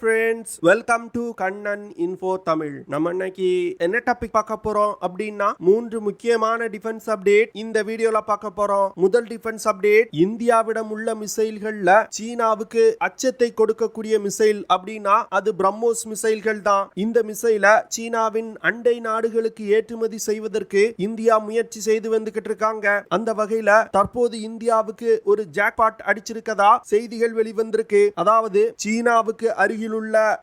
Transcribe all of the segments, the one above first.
friends, welcome to Kannan Info Tamil. நம்ம இன்னைக்கு என்ன டாபிக் பார்க்க போறோம் அப்படின்னா மூன்று முக்கியமான டிஃபென்ஸ் அப்டேட் இந்த வீடியோல பார்க்க போறோம். முதல் டிஃபென்ஸ் அப்டேட், இந்தியாவிடம் உள்ள மிசைல்கள்ல சீனாவுக்கு அச்சத்தை கொடுக்கக்கூடிய மிசைல் அப்படின்னா அது பிரம்மோஸ் மிசைல்கள் தான். இந்த மிசைல சீனாவின் அண்டை நாடுகளுக்கு ஏற்றுமதி செய்வதற்கு இந்தியா முயற்சி செய்து வந்துகிட்டு இருக்காங்க. அந்த வகையில தற்போது இந்தியாவுக்கு ஒரு ஜாக்பாட் அடிச்சிருக்கதா செய்திகள் வெளிவந்திருக்கு. அதாவது சீனாவுக்கு அருகிலுள்ள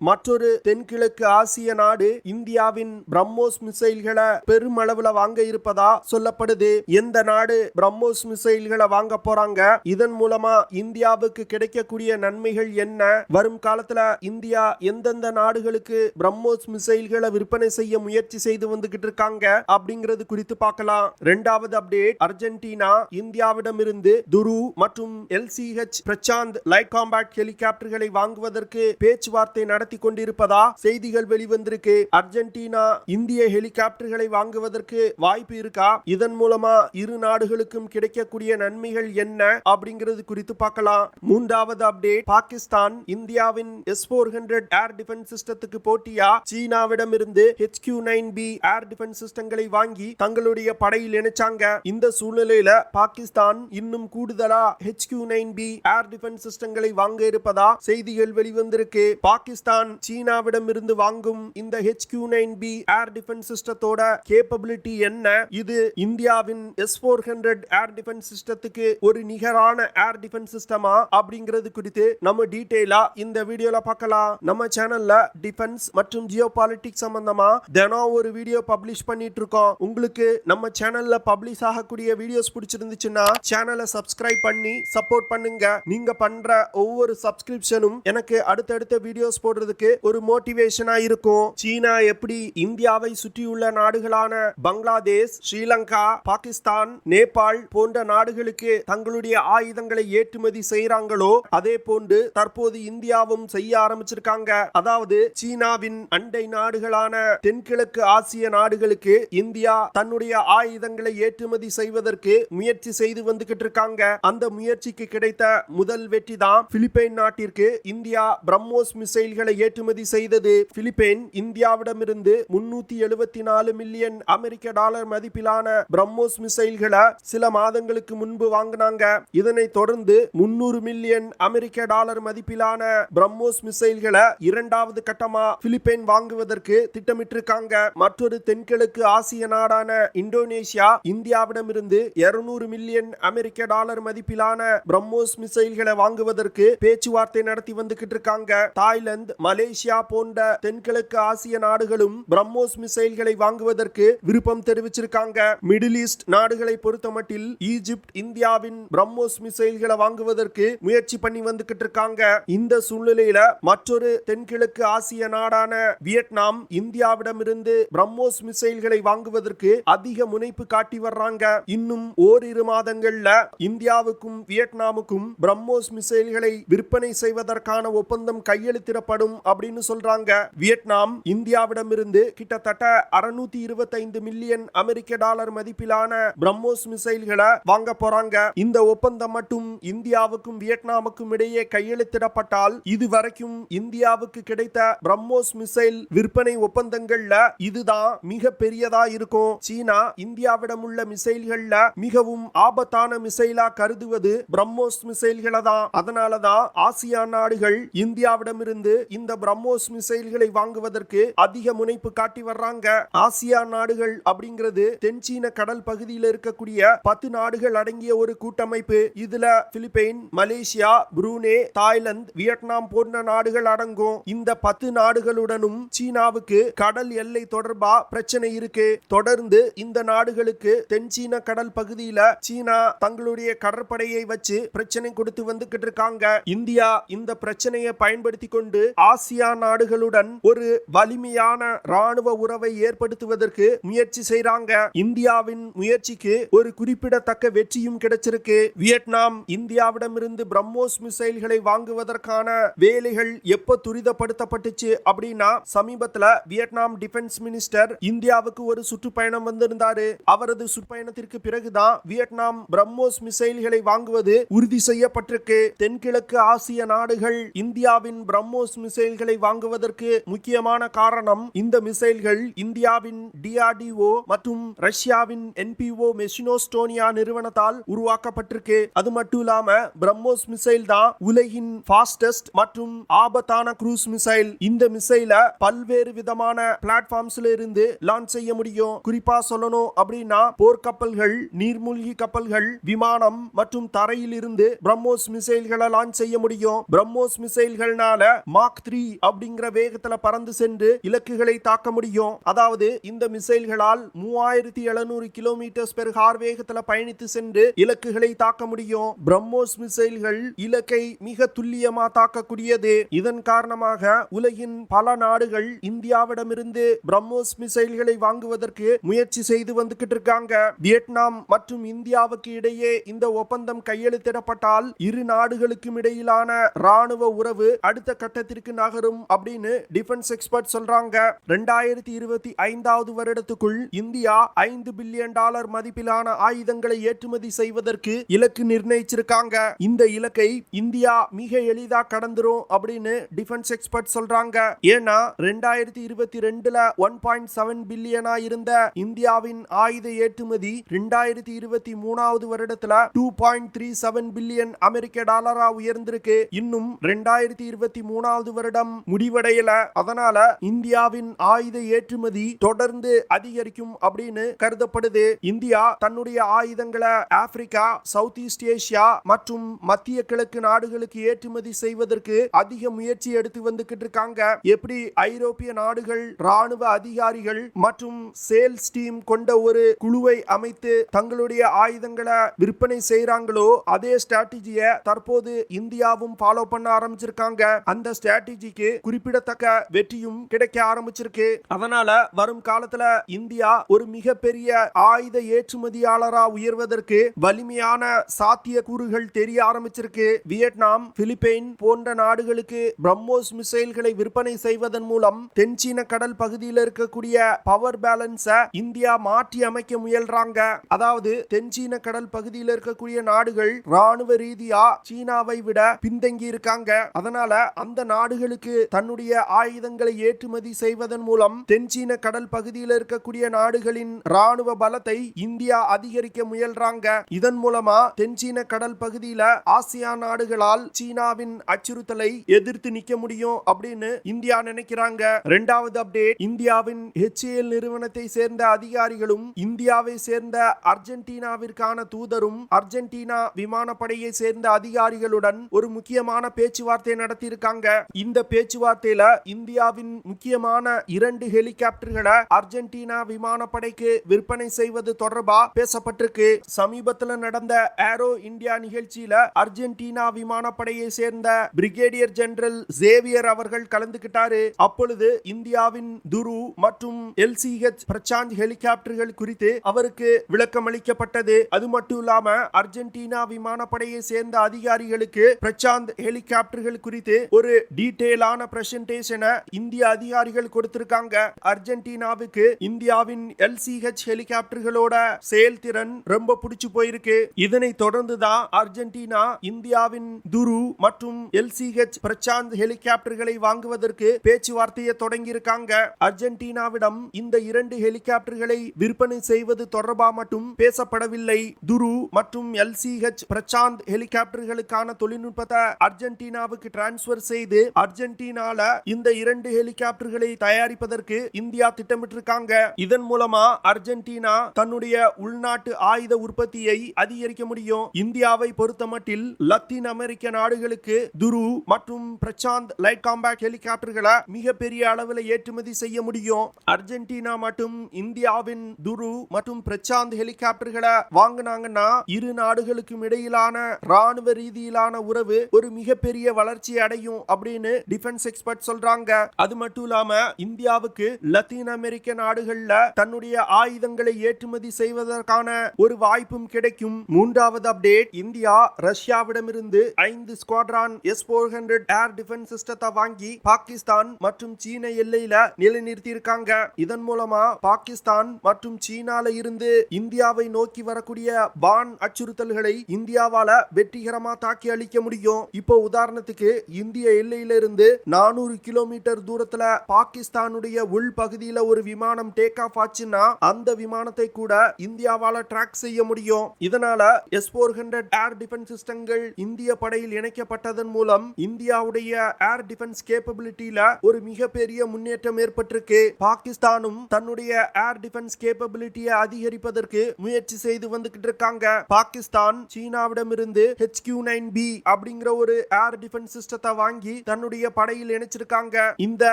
மற்றொரு தென்கிழக்கு ஆசிய நாடு இந்தியாவின் பிரம்மோஸ் மிசைல்களை பெருமளவுல வாங்க இருப்பதா சொல்லப்படுது. எந்த நாடு பிரம்மோஸ் மிசைல்களை வாங்க போறாங்க, இதன் மூலமா இந்தியாவுக்கு கிடைக்கக்கூடிய நன்மைகள் என்ன, வரும் காலத்துல இந்தியா எந்தெந்த நாடுகளுக்கு பிரம்மோஸ் மிசைல்களை விற்பனை செய்ய முயற்சி செய்து வந்துகிட்டு இருக்காங்க அப்படிங்கிறது குறித்து பார்க்கலாம். இரண்டாவது அப்டேட், அர்ஜென்டினா இந்தியாவிடமிருந்து துரு மற்றும் LCH பிரசாந்த் லைட் காம்பாக்ட் ஹெலிகாப்டர்களை வாங்குவதற்கு பேச்சுவார்த்தை நடத்தி கொண்டிருப்பதா செய்திகள் வெளிவந்திருக்கு. அர்ஜென்டினா இந்திய ஹெலிகாப்டர்களை வாங்குவதற்கு வாய்ப்பு இருக்கா, இதன் மூலமா இரு நாடுகளுக்கும் கிடைக்கக்கூடிய நன்மைகள் என்ன அப்படிங்கிறது குறித்து பார்க்கலாம். மூன்றாவது அப்டேட், பாகிஸ்தான் இந்தியாவின் S-400 ஏர் டிஃபென்ஸ் சிஸ்டத்துக்கு போட்டியா சீனாவிடமிருந்து HQ-9B ஏர் டிஃபென்ஸ் சிஸ்டங்களை வாங்கி தங்களுடைய படையில் இணைச்சாங்க. இந்த சூழ்நிலையில பாகிஸ்தான் இன்னும் கூடுதலா HQ-9B ஏர் டிஃபென்ஸ் சிஸ்டங்களை வாங்க இருப்பதா செய்திகள் வெளிவந்திருக்கு. பாகிஸ்தான் சீனாவிடம் இருந்து வாங்கும் இந்த HQ-9B ஏர் டிஃபென்ஸ் சிஸ்டத்தோட கேப்பபிலிட்டி என்ன, இது இந்தியாவின் S-400 ஏர் டிஃபென்ஸ் சிஸ்டத்துக்கு ஒரு நிகரான ஏர் டிஃபென்ஸ் சிஸ்டமா அப்படிங்கிறது குறித்து நம்ம டீடைலா இந்த வீடியோல பார்க்கலாம். நம்ம சேனல்ல டிஃபென்ஸ் மற்றும் ஜியோ பாலிட்டிக்ஸ் சம்பந்தமா தினம் ஒரு வீடியோ பப்ளிஷ் பண்ணிட்டு இருக்கோம். உங்களுக்கு நம்ம சேனல்ல பப்ளிஷ் ஆகக்கூடிய வீடியோஸ் பிடிச்சிருந்துச்சுன்னா சேனலை சப்ஸ்கிரைப் பண்ணி சப்போர்ட் பண்ணுங்க. நீங்க பண்ற ஒவ்வொரு சப்ஸ்கிரிப்ஷனும் எனக்கு அடுத்தடுத்த வீடியோஸ் போடுறதுக்கு ஒரு மோட்டிவேஷனா இருக்கும். சீனா எப்படி இந்தியாவை சுற்றியுள்ள நாடுகளான பங்களாதேஷ், ஸ்ரீலங்கா, பாகிஸ்தான், நேபாள் போன்ற நாடுகளுக்கு தங்களுடைய ஆயுதங்களை ஏற்றுமதி செய்யறாங்களோ அதே போன்று தற்போது இந்தியாவும் செய்ய ஆரம்பிச்சிருக்காங்க. அதாவது சீனாவின் அண்டை நாடுகளான தென்கிழக்கு ஆசிய நாடுகளுக்கு இந்தியா தன்னுடைய ஆயுதங்களை ஏற்றுமதி செய்வதற்கு முயற்சி செய்து வந்துகிட்டு இருக்காங்க. அந்த முயற்சிக்கு கிடைத்த முதல் வெற்றி தான் பிலிப்பைன் நாட்டிற்கு இந்தியா பிரம்மோஸ் மிசைல்களை ஏற்றுமதி செய்தது. பிலிப்பைன் இந்தியாவிடமிருந்து 374 மில்லியன் அமெரிக்க டாலர் மதிப்பிலான பிரம்மோஸ் மிசைல்களை சில மாதங்களுக்கு முன்பு வாங்கினாங்க. இதனை தொடர்ந்து 300 மில்லியன் அமெரிக்க டாலர் மதிப்பிலான பிரம்மோஸ் மிசைல்களை இரண்டாவது கட்டமா பிலிப்பைன் வாங்குவதற்கு திட்டமிட்டிருக்காங்க. மற்றொரு தென்கிழக்கு ஆசிய நாடான இந்தோனேஷியா இந்தியாவிடமிருந்து 200 மில்லியன் அமெரிக்க டாலர் மதிப்பிலான பிரம்மோஸ் மிசைல்களை வாங்குவதற்கு பேச்சுவார்த்தை நடத்தி வந்துகிட்டு இருக்காங்க. தாய்லாந்து, மலேசியா போன்ற தென்கிழக்கு ஆசிய நாடுகளும் பிரம்மோஸ் மிசைல்களை வாங்குவதற்கு விருப்பம் தெரிவிச்சிருக்காங்க. மிடில் ஈஸ்ட் நாடுகளை பொறுத்தமட்டில் ஈஜிப்ட் இந்தியாவின் பிரம்மோஸ் மிசைல்களை வாங்குவதற்கு முயற்சி பண்ணி வந்துகிட்டு இருக்காங்க. இந்த சூழ்நிலையில மற்றொரு தென்கிழக்கு ஆசிய நாடான வியட்நாம் இந்தியாவிடமிருந்து பிரம்மோஸ் மிசைல்களை வாங்குவதற்கு அதிக முனைப்பு காட்டி வர்றாங்க. இன்னும் ஓரிரு மாதங்கள்ல இந்தியாவுக்கும் வியட்நாமுக்கும் பிரம்மோஸ் மிசைல்களை விற்பனை செய்வதற்கான ஒப்பந்தம் கையெழுத்திடப்படும் அப்படின்னு சொல்றாங்க. வியட்நாம் இந்தியாவிடமிருந்து கிட்டத்தட்ட 625 மில்லியன் அமெரிக்க டாலர் மதிப்பிலான பிரம்மோஸ் மிசைல்களை வாங்க போறாங்க. இந்த ஒப்பந்தம் மட்டும் இந்தியாவுக்கும் வியட்நாமுக்கும் இடையே கையெழுத்திடப்பட்டால் இதுவரைக்கும் இந்தியாவுக்கு கிடைத்த பிரம்மோஸ் மிசைல் விற்பனை ஒப்பந்தங்கள்ல இதுதான் மிக பெரியதா இருக்கும். சீனா இந்தியாவிடம் உள்ள மிசைல்கள்ல மிகவும் ஆபத்தான மிசைலா கருதுவது பிரம்மோஸ் மிசைல்களை தான். அதனாலதான் ஆசியான் நாடுகள் இந்தியாவிடமிருந்து இந்த பிரம்மோஸ் மிசைல்களை வாங்குவதற்கு அதிக முனைப்பு காட்டி வர்றாங்க. ஆசியான் நாடுகள் அப்படிங்கிறது தென்சீன கடல் பகுதியில் இருக்கக்கூடிய 10 நாடுகள் அடங்கிய ஒரு கூட்டமைப்பு. இதுல Philippine, Malaysia, Brunei, Thailand, Vietnam போன்ற நாடுகள் அடங்கும். இந்த 10 நாடுகளுடனும் சீனாவுக்கு கடல் எல்லை தொடர்பா பிரச்சனை இருக்கு. தொடர்ந்து இந்த நாடுகளுக்கு தென்சீன கடல் பகுதியில சீனா தங்களுடைய கடற்படையை வச்சு பிரச்சனை கொடுத்து வந்துகிட்டு இருக்காங்க. இந்தியா இந்த பிரச்சனையை பயன்படுத்தி கொண்டு ஆசியான் நாடுகளுடன் ஒரு வலிமையான ராணுவ உறவை ஏற்படுத்துவதற்கு முயற்சி செய்றாங்க. இந்தியாவின் முயற்சிக்கு ஒரு குறிப்பிடத்தக்க வெற்றியும் கிடைச்சிருக்கு. வியட்நாம் இந்தியாவிடமிருந்து பிரம்மோஸ் மிசைல்களை வாங்குவதற்கான வேலைகள் எப்ப துரிதப்படுத்தப்பட்டுச்சு அப்படின்னா சமீபத்துல வியட்நாம் டிஃபென்ஸ் மினிஸ்டர் இந்தியாவுக்கு ஒரு சுற்றுப்பயணம் வந்திருந்தாரு. அவரது சுற்றுப்பயணத்திற்கு பிறகுதான் வியட்நாம் பிரம்மோஸ் மிசைல்களை வாங்குவது உறுதி செய்யப்பட்டிருக்கு. தென்கிழக்கு ஆசிய நாடுகள் இந்தியாவின் பிரம்மோஸ் பிரம்மோஸ் மிசைல்களை வாங்குவதற்கு முக்கியமான காரணம் இந்த மிசைல்கள் இந்தியாவின் DRDO மற்றும் ரஷ்யாவின் NPO மெஷினோஸ்டோனியா நிறுவனத்தால் உருவாக்கப்பட்டிருக்கு. அது மட்டும் இல்லாம பிரம்மோஸ் மிசைல் தான் உலகின் ஃபாஸ்டஸ்ட் மற்றும் ஆபத்தான க்ரூஸ் மிசைல். இந்த மிசைல பல்வேறு விதமான பிளாட்ஃபார்ம்ஸ்ல இருந்து லான்ச் செய்ய முடியும். குறிப்பா சொல்லணும் அப்படின்னா போர்க்கப்பல்கள், நீர்மூழ்கி கப்பல்கள், விமானம் மற்றும் தரையில் இருந்து பிரம்மோஸ் மிசைல்களை லான்ச் செய்ய முடியும். பிரம்மோஸ் மிசைல்கள்னால மாக் 3 அப்படிங்கிற வேகத்துல பறந்து சென்று இலக்குகளை தாக்க முடியும். அதாவது இந்த மிசைல்களால் 3700 கிலோமீட்டர் பெர் ஹார் வேகத்துல பயணித்து சென்று இலக்குகளை தாக்க முடியும். பிரம்மோஸ் மிசைல்கள் இலக்கை மிக துல்லியமா தாக்கக்கூடியது. இதன் காரணமாக உலகின் பல நாடுகள் இந்தியாவிடமிருந்து பிரம்மோஸ் மிசைல்களை வாங்குவதற்கு முயற்சி செய்து வந்துகிட்டு இருக்காங்க. வியட்நாம் மற்றும் இந்தியாவுக்கு இடையே இந்த ஒப்பந்தம் கையெழுத்திடப்பட்டால் இரு நாடுகளுக்கும் இடையிலான ராணுவ உறவு அடுத்த கட்டத்திற்கு நகரும் அப்படின்னு டிஃபென்ஸ் எக்ஸ்பர்ட் சொல்றாங்க. 2025 வருடத்துக்குள் இந்தியா $5 பில்லியன் மதிப்பிலான ஆயுதங்களை ஏற்றுமதி செய்வதற்கு இலக்கு நிர்ணயிச்சிருக்காங்க. இந்த இலக்கை இந்தியா மிக எளிதா கடந்துரும் அப்படின்னு டிஃபென்ஸ் எக்ஸ்பர்ட் சொல்றாங்க. ஏன்னா 2022ல 1.7 பில்லியனா இருந்த இந்தியாவின் ஆயுத ஏற்றுமதி 2023 வருடத்துல 2.37 பில்லியன் அமெரிக்க டாலரா உயர்ந்திருக்கு. இன்னும் 2023 வருடம் முடிவடையல. அதனால இந்தியாவின் ஆயுத ஏற்றுமதி தொடர்ந்து அதிகரிக்கும் அப்படின்னு கருதப்படுது. இந்தியா தன்னுடைய ஆயுதங்களை ஆப்பிரிக்கா, சவுத் ஈஸ்ட் ஏசியா மற்றும் மத்திய கிழக்கு நாடுகளுக்கு ஏற்றுமதி செய்வதற்கு அதிக முயற்சி எடுத்து வந்துகிட்டு இருக்காங்க. எப்படி ஐரோப்பிய நாடுகள் ராணுவ அதிகாரிகள் மற்றும் சேல்ஸ் டீம் கொண்ட ஒரு குழுவை அமைத்து தங்களுடைய ஆயுதங்களை விற்பனை செய்யறாங்களோ அதே ஸ்ட்ராட்டஜியை தற்போது இந்தியாவும் ஃபாலோ பண்ண ஆரம்பிச்சிருக்காங்க. அந்த ஸ்ட்ராட்டஜிக்கு குறிப்பிடத்தக்க வெற்றியும் கிடைக்க ஆரம்பிச்சிருக்கு. அதனால வரும் காலத்துல இந்தியா ஒரு மிகப்பெரிய ஆயுத ஏற்றுமதியாளரா உயர்வதற்கு வலிமையான சாத்திய கூறுகள் தெரிய ஆரம்பிச்சிருக்கு. வியட்நாம், பிலிப்பைன் போன்ற நாடுகளுக்கு பிரம்மோஸ் மிசைல்களை விற்பனை செய்வதன் மூலம் தென்சீன கடல் பகுதியில் இருக்கக்கூடிய பவர் பேலன்ஸ இந்தியா மாற்றி அமைக்க முயல்றாங்க. அதாவது தென்சீன கடல் பகுதியில் இருக்கக்கூடிய நாடுகள் ராணுவ ரீதியா சீனாவை விட பின்தங்கி இருக்காங்க. அதனால அந்த நாடுகளுக்கு தன்னுடைய ஆயுதங்களை ஏற்றுமதி செய்வதன் மூலம் தென்சீன கடல் பகுதியில் இருக்கக்கூடிய நாடுகளின் ராணுவ பலத்தை இந்தியா அதிகரிக்க முயல்றாங்க. இதன் மூலமா தென்சீன கடல் பகுதியில ஆசியான் நாடுகளால் சீனாவின் அச்சுறுத்தலை எதிர்த்து நிக்க முடியும் அப்படின்னு இந்தியா நினைக்கிறாங்க. இரண்டாவது அப்டேட், இந்தியாவின் HAL நிறுவனத்தை சேர்ந்த அதிகாரிகளும் இந்தியாவை சேர்ந்த அர்ஜென்டினாவிற்கான தூதரும் அர்ஜென்டினா விமானப்படையை சேர்ந்த அதிகாரிகளுடன் ஒரு முக்கியமான பேச்சுவார்த்தை நடத்தியிருக்காங்க. இந்த பேச்சுவார்த்தையில இந்தியாவின் முக்கியமான 2 ஹெலிகாப்டர்களை அர்ஜென்டினா விமானப்படைக்கு விற்பனை செய்வது தொடர்பா பேசப்பட்டிருக்கு. சமீபத்தில் நடந்த ஏரோ இந்தியா நிகழ்ச்சியில அர்ஜென்டினா விமானப்படையை சேர்ந்த பிரிகேடியர் ஜெனரல் சேவியர் அவர்கள் கலந்துகிட்டாரு. அப்பொழுது இந்தியாவின் துரு மற்றும் LCH பிரசாந்த் ஹெலிகாப்டர்கள் குறித்து அவருக்கு விளக்கம் அளிக்கப்பட்டது. அது மட்டும் இல்லாம அர்ஜென்டினா விமானப்படையை சேர்ந்த அதிகாரிகளுக்கு பிரசாந்த் ஹெலிகாப்டர்கள் குறித்து ஒரு டீடைலான பிரசன்டேஷனை இந்திய அதிகாரிகள் கொடுத்திருக்காங்க. அர்ஜென்டினாவுக்கு இந்தியாவின் LCH ஹெலிகாப்டர்களோட செயல்திறன் ரொம்ப பிடிச்சு போயிருக்கு. இதனை தொடர்ந்துதான் அர்ஜென்டினா இந்தியாவின் துரு மற்றும் LCH பிரசாந்த் ஹெலிகாப்டர்களை வாங்குவதற்கு பேச்சுவார்த்தையை தொடங்கி இருக்காங்க. அர்ஜென்டினாவிடம் இந்த 2 ஹெலிகாப்டர்களை விற்பனை செய்வது தொடர்பா மட்டும் பேசப்படவில்லை. துரு மற்றும் LCH பிரசாந்த் ஹெலிகாப்டர்களுக்கான தொழில்நுட்பத்தை அர்ஜென்டினாவுக்கு டிரான்ஸ்பர் செய்து அர்ஜென்டினால இந்த 2 ஹெலிகாப்டர்களை தயாரிப்பதற்கு இந்தியா திட்டமிட்டிருக்காங்க. இதன் மூலமா அர்ஜென்டினா தன்னுடைய உள்நாட்டு ஆயுத உற்பத்தியை அதிகரிக்க முடியும். இந்தியாவை பொறுத்தமட்டில் லத்தீன் அமெரிக்க நாடுகளுக்கு துரு மற்றும் பிரசாந்த் லைட் காம்பேக்ட் ஹெலிகாப்டர்களை மிகப்பெரிய அளவில் ஏற்றுமதி செய்ய முடியும். அர்ஜென்டினா மற்றும் இந்தியாவின் துரு மற்றும் பிரசாந்த் ஹெலிகாப்டர்களை வாங்கினாங்கன்னா இரு நாடுகளுக்கும் இடையிலான ராணுவ ரீதியிலான உறவு ஒரு மிகப்பெரிய வளர்ச்சி அடையும் அப்படின்னு டிஃபென்ஸ் எக்ஸ்பர்ட் சொல்றாங்க. அது மட்டும் இல்லாம இந்தியாவுக்கு லத்தீன் அமெரிக்க நாடுகள்ல தன்னுடைய ஆயுதங்களை ஏற்றுமதி செய்வதற்கான ஒரு வாய்ப்பும் கிடைக்கும். மூன்றாவது அப்டேட், இந்தியா ரஷ்யாவிடமிருந்து 5 ஸ்குவாட்ரான் S-400 ஏர் டிஃபென்ஸ் சிஸ்டத்தை வாங்கி பாகிஸ்தான் மற்றும் சீன எல்லையில நிலைநிறுத்தி இருக்காங்க. இதன் மூலமா பாகிஸ்தான் மற்றும் சீனால இருந்து இந்தியாவை நோக்கி வரக்கூடிய வான் அச்சுறுத்தல்களை இந்தியாவால வெற்றிகரமா தாக்கி அளிக்க முடியும். இப்போ உதாரணத்துக்கு இந்திய எல்லையிலிருந்து 400 கிலோமீட்டர் தூரத்துல பாகிஸ்தானுடைய உள் பகுதியில ஒரு விமானம் டேக் ஆஃப் ஆச்சுன்னா அந்த விமானத்தை கூட இந்தியாவால ட்ராக் செய்ய முடியும். இதனால S-400 ஏர் டிஃபென்ஸ் சிஸ்டங்கள் இந்திய படையில் இணைக்கப்பட்டதன் மூலம் இந்தியாவுடைய ஏர் டிஃபென்ஸ் கேப்பபிலிட்டியில ஒரு மிகப்பெரிய முன்னேற்றம் ஏற்பட்டிருக்கு. பாகிஸ்தானும் தன்னுடைய ஏர் டிஃபென்ஸ் கேப்பபிலிட்டியை அதிகரிப்பதற்கு முயற்சி செய்து வந்துகிட்டு இருக்காங்க. பாகிஸ்தான் சீனாவிடமிருந்து HQ-9B அப்படிங்கிற ஒரு ஏர் டிஃபென்ஸ் சிஸ்டத்தை வாங்கி தன்னுடைய படையில் இணைச்சிருக்காங்க. இந்த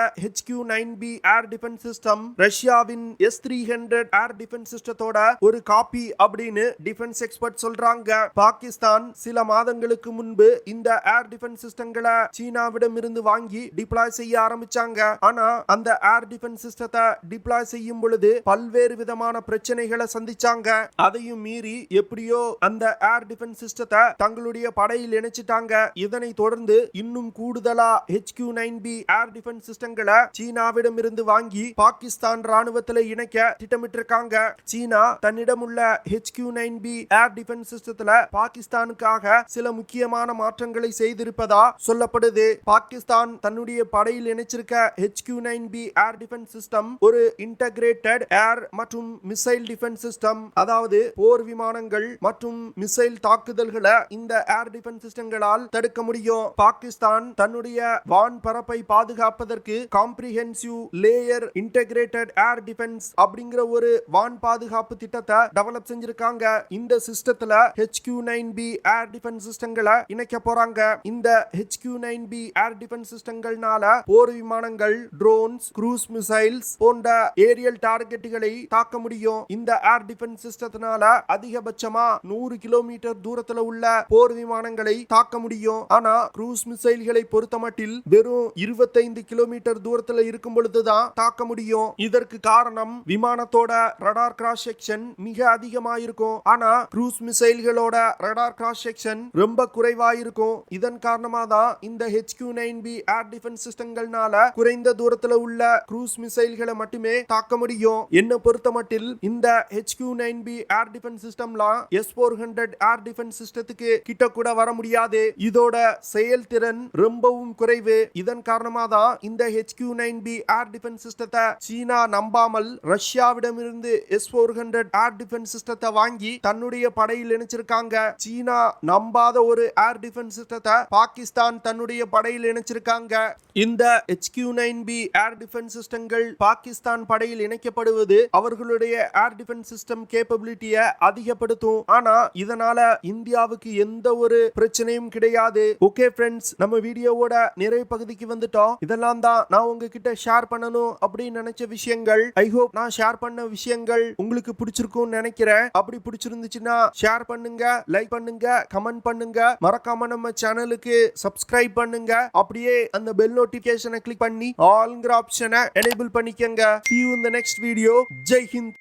HQ-9B ஏர் டிஃபென்ஸ் சிஸ்டம் ரஷ்யாவின் S-300 ஏர் டிஃபென்ஸ் சிஸ்டத்தோட ஒரு காப்பி அப்படின்னு டிஃபென்ஸ் எக்ஸ்பர்ட் சொல்றாங்க. பாகிஸ்தான் சில மாதங்களுக்கு முன்பு இந்த ஏர் டிஃபென்ஸ் சிஸ்டங்களை சீனாவிடம் இருந்து வாங்கி டிப்ளாய் செய்ய ஆரம்பிச்சாங்க. ஆனா அந்த ஏர் டிஃபென்ஸ் சிஸ்டத்தை டிப்ளாய் செய்யும் பொழுது பல்வேறு விதமான பிரச்சனைகளை சந்திச்சாங்க. அதையும் மீறி எப்படியோ அந்த ஏர் டிஃபென்ஸ் சிஸ்டத்தை தங்களுடைய படையில் இணைச்சிட்டாங்க. இதனை தொடர்ந்து இன்னும் கூடுதலா HQ-9B ஏர் டிஃபென்ஸ் சிஸ்டங்களை சீனாவிடம் இருந்து வாங்கி பாகிஸ்தான் ராணுவத்தில் இணைக்க திட்டமிட்டிருக்காங்க. சீனா தன்னிடம் உள்ள HQ-9B ஏர் டிஃபென்ஸ் சிஸ்டத்துல பாகிஸ்தானுக்காக சில முக்கியமான மாற்றங்களை செய்திருப்பதா சொல்லப்படுது. பாகிஸ்தான் தன்னுடைய படையில் இணைச்சிருக்க HQ-9B ஏர் டிஃபென்ஸ் சிஸ்டம் ஒரு இன்டகிரேட்டட் ஏர் மற்றும் மிசைல் டிஃபென்ஸ் சிஸ்டம். அதாவது போர் விமானங்கள் மற்றும் மிசைல் தாக்குதல்களை இந்த ஏர் டிஃபென்ஸ் சிஸ்டங்களால் தடுக்க முடியும். பாகிஸ்தான் தன்னுடைய வான் பரப்பை பாதுகாப்பதற்கு comprehensive layer integrated air defence அப்படிங்கிற ஒரு வான் பாதுகாப்பு திட்டத்தை டெவலப் செஞ்சிருக்காங்க. இந்த சிஸ்டத்துல HQ-9B ஏர் டிஃபென்ஸ் சிஸ்டங்களை இணைக்க போறாங்க. இந்த HQ-9B ஏர் டிஃபென்ஸ் சிஸ்டங்கள்னால போர் விமானங்கள், ட்ரோன்ஸ், க்ரூஸ் மிசைல்ஸ் போன்ற ஏரியல் டார்கெட்டுகளை தாக்க முடியும். இந்த ஏர் டிஃபென்ஸ் சிஸ்டத்தினால அதிகபட்சமா 100 கிலோமீட்டர் தூரத்துல உள்ள போர் விமானங்களை தாக்க முடியும். ஆனா க்ரூஸ் மிசைல்களை பொறுத்தமட்டில் வெறும் 25 கிலோமீட்டர் தூரத்துல இருக்கும் பொழுதுதான் தாக்க முடியும். இதற்கு காரணம் விமானத்தோட ரடார் கிராஸ் செக்ஷன் மிக அதிகமா இருக்கும். ஆனா க்ரூஸ் மிசைல்களோட ரடார் கிராஸ் செக்ஷன் ரொம்ப குறைவா இருக்கும். இதன் காரணமா தான் இந்த HQ-9B ஏர் டிஃபென்ஸ் சிஸ்டங்கள்னால குறைந்த தூரத்துல உள்ள க்ரூஸ் மிசைல்களை மட்டுமே தாக்க முடியும். என்ன பொறுத்தமட்டில் இந்த HQ-9B air defence சிஸ்டம்லாம் S-400 air defence சிஸ்டத்துக்கு கிட்ட கூட வர முடியாது. இதோட செயல்திறன் ரொம்பவும் குறைவு. இதன் காரணமா தான் இந்த HQ-9B ஏர் டிஃபென்ஸ் சிஸ்டத்தை சீனா நம்பாமல் ரஷ்யாவிடமிருந்து S-400 ஏர் டிஃபென்ஸ் சிஸ்டத்தை வாங்கி தன்னுடைய படையில் இணைச்சிருக்காங்க. சீனா நம்பாத ஒரு ஏர் டிஃபென்ஸ் சிஸ்டத்தை பாகிஸ்தான் தன்னுடைய படையில் இணைச்சிருக்காங்க. இந்த HQ-9B ஏர் டிஃபென்ஸ் சிஸ்டங்கள் பாகிஸ்தான் படையில் இணைக்கப்படுவது அவர்களுடைய ஏர் டிஃபென்ஸ் சிஸ்டம் கேப்பபிலிட்டியை அதிகப்படுத்தும். ஆனா இதனால இந்தியாவுக்கு எந்த ஒரு பிரச்சனையும் கிடையாது. ஓகே ஃப்ரெண்ட்ஸ், நம்ம வீடியோவோட நிறைய பகுதிக்கு வந்துட்டோம். இதெல்லாம் தான் நான் உங்ககிட்ட ஷேர் பண்ணணும் அப்படின்னு நினைச்ச விஷயங்கள். ஐ ஹோப் நான் ஷேர் பண்ண விஷயங்கள் உங்களுக்கு பிடிச்சிருக்கும் நினைக்கிறேன். அப்படி பிடிச்சிருந்துச்சுன்னா ஷேர் பண்ணுங்க, லைக் பண்ணுங்க, கமெண்ட் பண்ணுங்க. மறக்காம நம்ம சேனலுக்கு சப்ஸ்கிரைப் பண்ணுங்க. அப்படியே அந்த பெல் நோட்டிபிகேஷனை கிளிக் பண்ணி ஆல்ங்கிற ஆப்ஷனை எனேபிள் பண்ணிக்கங்க. See you in the next video. Jai Hind.